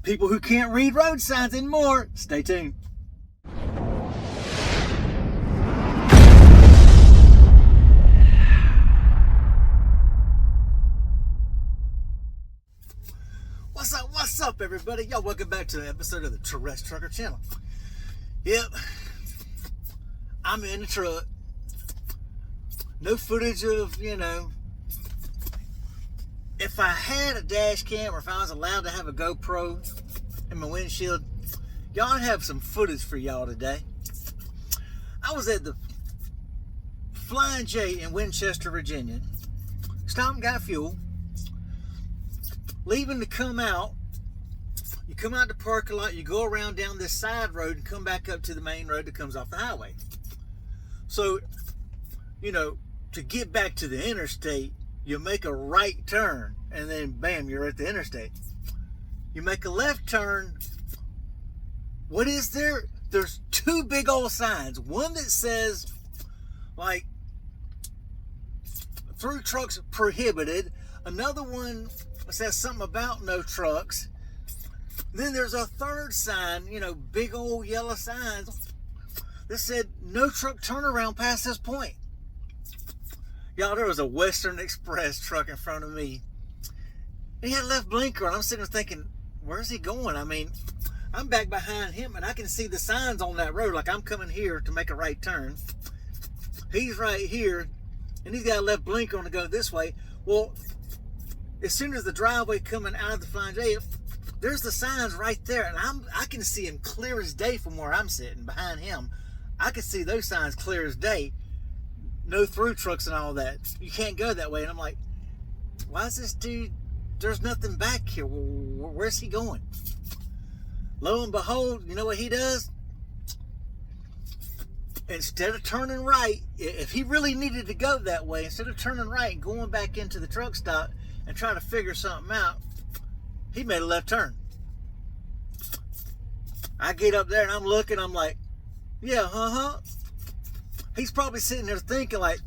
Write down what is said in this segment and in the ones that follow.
people who can't read road signs, and more. Stay tuned. What's up, everybody? Y'all, welcome back to an episode of the Terrestrial Trucker Channel. Yep, I'm in the truck. No footage of, if I had a dash cam or if I was allowed to have a GoPro in my windshield, y'all have some footage for y'all today. I was at the Flying J in Winchester, Virginia. Stopped and got fuel. Leaving to come out. You come out the parking lot, you go around down this side road and come back up to the main road that comes off the highway. So, to get back to the interstate, you make a right turn and then bam, you're at the interstate. You make a left turn. What is there? There's two big old signs. One that says, through trucks prohibited. Another one says something about no trucks. Then there's a third sign, big old yellow signs that said no truck turnaround past this point. Y'all, there was a Western Express truck in front of me. He had a left blinker, and I'm sitting there thinking, where's he going? I mean, I'm back behind him, and I can see the signs on that road. Like, I'm coming here to make a right turn. He's right here, and he's got a left blinker on to go this way. Well, as soon as the driveway coming out of the Flying J, there's the signs right there, and I can see him clear as day from where I'm sitting behind him. I can see those signs clear as day. No through trucks and all that. You can't go that way. And I'm like, why is this dude? There's nothing back here. Where's he going? Lo and behold, you know what he does? Instead of turning right, if he really needed to go that way, instead of turning right and going back into the truck stop and trying to figure something out, he made a left turn. I get up there and I'm looking, I'm like, yeah, He's probably sitting there thinking like,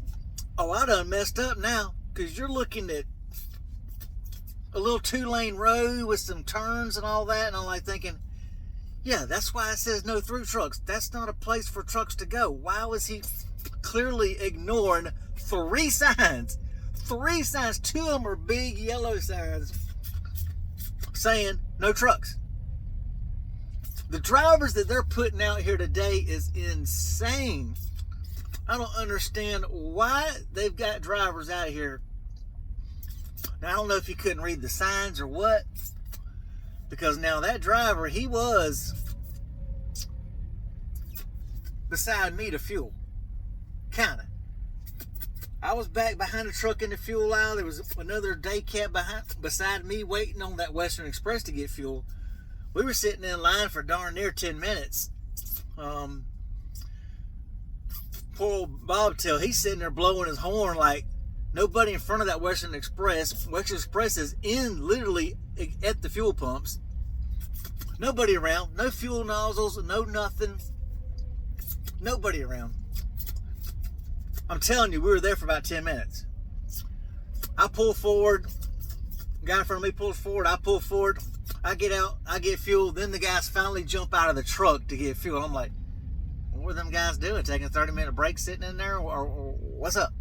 oh, I done messed up now, because you're looking at a little 2-lane road with some turns and all that, and I'm like thinking, yeah, that's why it says no through trucks. That's not a place for trucks to go. Why was he clearly ignoring 3 signs? 3 signs, 2 of them are big yellow signs saying no trucks. The drivers that they're putting out here today is insane. I don't understand why they've got drivers out here. Now, I don't know if you couldn't read the signs or what, because now that driver, he was beside me to fuel. Kinda. I was back behind the truck in the fuel aisle. There was another day cab beside me waiting on that Western Express to get fuel. We were sitting in line for darn near 10 minutes. Poor old Bobtail, he's sitting there blowing his horn like nobody in front of that Western Express. Western Express is literally at the fuel pumps. Nobody around. No fuel nozzles, no nothing. Nobody around. I'm telling you, we were there for about 10 minutes. I pull forward. The guy in front of me pulls forward. I pull forward. I get out. I get fuel. Then the guys finally jump out of the truck to get fuel. I'm like, what were them guys doing? Taking a 30-minute break sitting in there? Or what's up?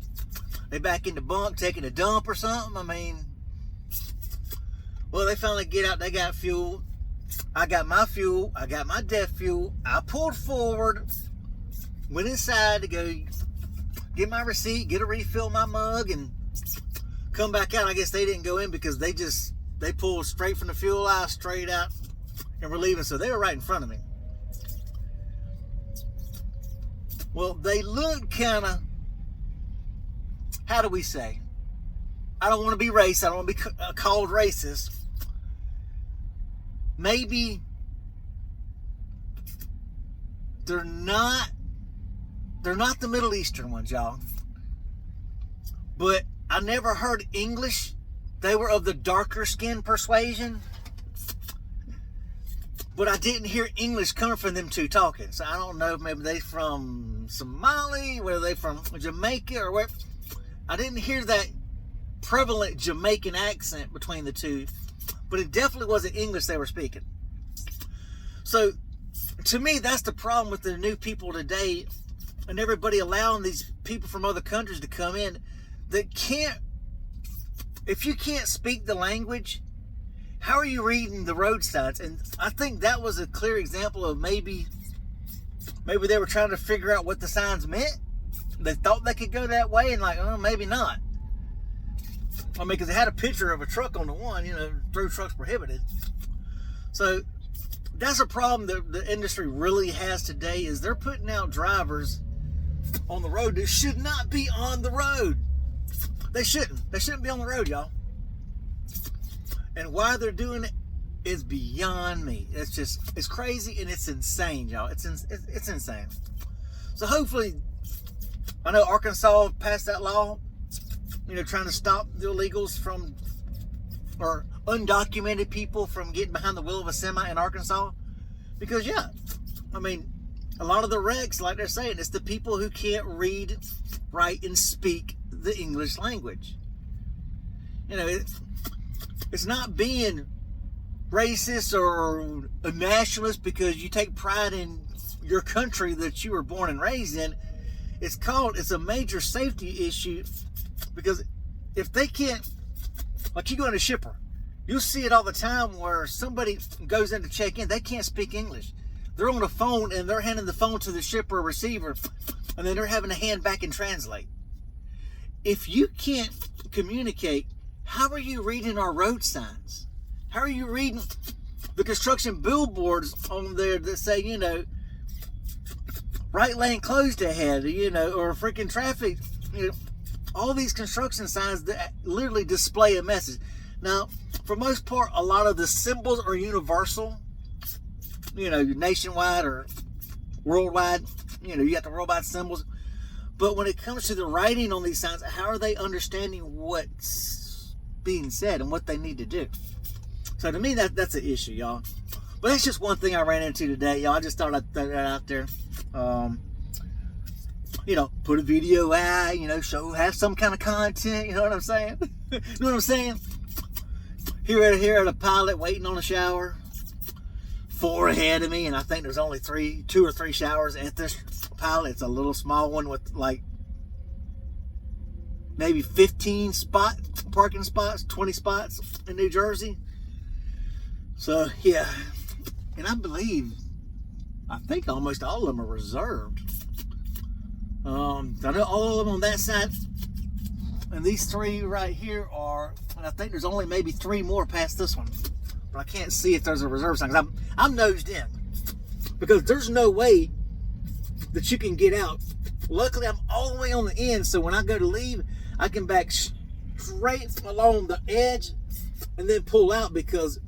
They back in the bunk taking a dump or something? I mean, well, they finally get out. They got fuel. I got my fuel. I got my DEF fuel. I pulled forward. Went inside to go get my receipt, get a refill in my mug, and come back out. I guess they didn't go in because they pulled straight from the fuel aisle, straight out, and were leaving. So they were right in front of me. Well, they look kind of, how do we say? I don't want to be racist. I don't want to be called racist. Maybe they're not the Middle Eastern ones, y'all. But I never heard English. They were of the darker skin persuasion. But I didn't hear English coming from them two talking. So I don't know if maybe they from Somali, whether they from Jamaica or where. I didn't hear that prevalent Jamaican accent between the two. But it definitely wasn't English they were speaking. So to me, that's the problem with the new people today, and everybody allowing these people from other countries to come in that can't. If you can't speak the language, how are you reading the road signs? And I think that was a clear example of maybe they were trying to figure out what the signs meant. They thought they could go that way, and like, oh, maybe not. I mean, because it had a picture of a truck on the one, you know, through trucks prohibited. So that's a problem that the industry really has today, is they're putting out drivers on the road that should not be on the road. They shouldn't. They shouldn't be on the road, y'all. And why they're doing it is beyond me. It's crazy and it's insane, y'all. It's insane. So hopefully, I know Arkansas passed that law, you know, trying to stop the illegals from, or undocumented people from getting behind the wheel of a semi in Arkansas. Because, yeah, I mean, a lot of the wrecks, like they're saying, it's the people who can't read, write, and speak the English language. You know, it's not being racist or a nationalist because you take pride in your country that you were born and raised in. It's a major safety issue, because if they can't, like, you go into shipper, you'll see it all the time where somebody goes in to check in, they can't speak English. They're on the phone and they're handing the phone to the shipper or receiver, and then they're having to hand back and translate. If you can't communicate, how are you reading our road signs? How are you reading the construction billboards on there that say, you know, right lane closed ahead, you know, or freaking traffic, you know, all these construction signs that literally display a message. Now, for most part, a lot of the symbols are universal, you know, nationwide or worldwide, you know, you got the worldwide symbols. But when it comes to the writing on these signs, how are they understanding what's being said and what they need to do? So to me, that's an issue, y'all. But that's just one thing I ran into today, y'all. I just thought I'd throw that out there. You know, put a video out, you know, have some kind of content, you know what I'm saying? You know what I'm saying? Here at a pilot waiting on a shower. 4 ahead of me, and I think there's only 2 or 3 showers at this pilot. It's a little small one with like maybe 15 parking spots, 20 spots in New Jersey. So yeah, and I think almost all of them are reserved. I know all of them on that side, and these 3 right here are, and I think there's only maybe 3 more past this one. But I can't see if there's a reserve sign, because I'm nosed in, because there's no way that you can get out. Luckily, I'm all the way on the end, so when I go to leave, I can back straight along the edge and then pull out, because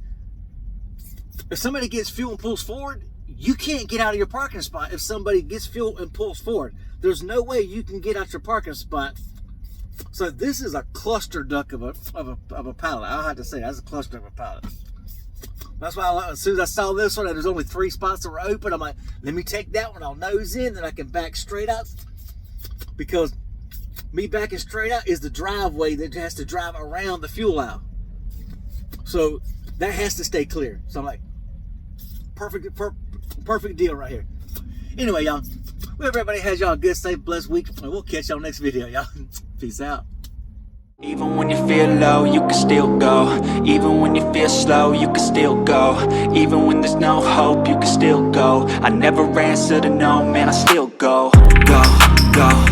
if somebody gets fuel and pulls forward, you can't get out of your parking spot. If somebody gets fuel and pulls forward, there's no way you can get out your parking spot. So this is a cluster duck of a pilot. I'll have to say that's a cluster of a pilot. That's why as soon as I saw this one, there's only 3 spots that were open. I'm like, let me take that one. I'll nose in, then I can back straight out. Because me backing straight out is the driveway that has to drive around the fuel aisle. So that has to stay clear. So I'm like, perfect deal right here. Anyway, y'all, hope everybody has y'all a good, safe, blessed week. And we'll catch y'all next video, y'all. Peace out. Even when you feel low, you can still go. Even when you feel slow, you can still go. Even when there's no hope, you can still go. I never answer to no, man, I still go. Go, go.